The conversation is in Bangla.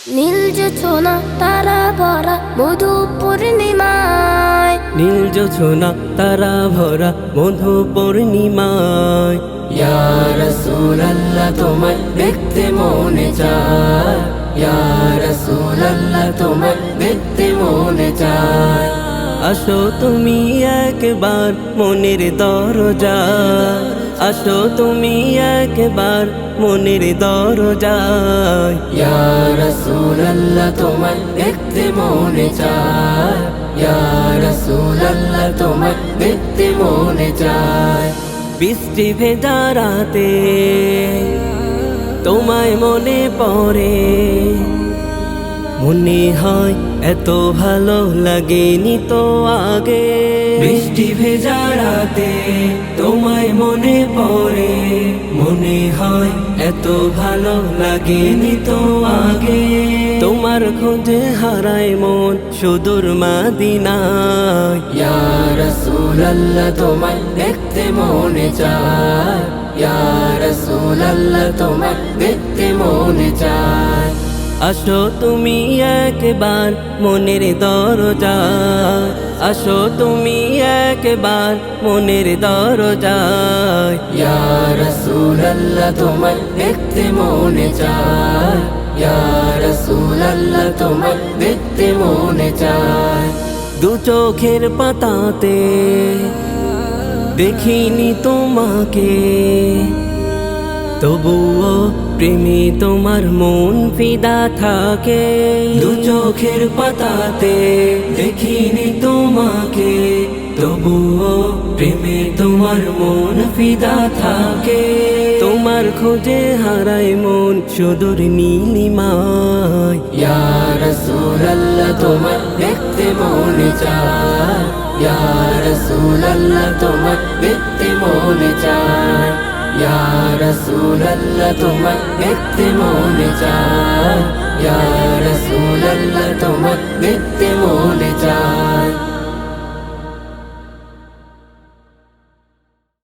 নীল জোছনা তারা ভরা মধু পূর্ণিমায়, নীল জোছনা তারা ভরা মধু পূর্ণিমায়। ইয়া রাসূলুল্লাহ তোমায় দেখতে মনে চায়, ইয়া রাসূলুল্লাহ তোমায় দেখতে মনে চায়। আসো তুমি একবার মনের দরজায়, আসো তুমি একবার মনের দরজায়। ইয়া রাসূলুল্লাহ তোমায় দেখতে মনে চায়, ইয়া রাসূলুল্লাহ তোমায় দেখতে মনে চায়। বৃষ্টি ভেজা রাতে তোমায় মনে পড়ে, মনে হয় এত ভালো লাগেনি তো আগে। বৃষ্টি ভেজা রাতে তোমায় মনে পড়ে, মনে হয় এত ভালো লাগেনি তো আগে। তোমার খোঁজে হারায় মন সুদূর মদিনায়। ইয়া রাসূলুল্লাহ তোমায় দেখতে মনে চায়, ইয়া রাসূলুল্লাহ তোমায় দেখতে মনে চায়। আসো তুমি একবার মনের দরজায়, আসো তুমি একবার মনের দরজায়। ইয়া রাসূলুল্লাহ তোমায় দেখতে মনে চায়, ইয়া রাসূলুল্লাহ তোমায় দেখতে মনে চায়। দু চোখের পাতাতে দেখিনি তোমাকে, তবুও প্রেমে তোমার মন ফিদা থাকে। দু চোখের পাতাতে দেখিনি তোমাকে, তবুও প্রেমে তোমার মন ফিদা থাকে। তোমার খোঁজে হারায় মন সুদূর নীলিমায়। ইয়া রাসূলুল্লাহ তোমায় দেখতে মনে চায়, ইয়া রাসূলুল্লাহ তোমায় দেখতে মনে চায়। ইয়া রাসূলুল্লাহ তোমায় দেখতে মনে চায়, ইয়া রাসূলুল্লাহ তোমায় দেখতে মনে চায়।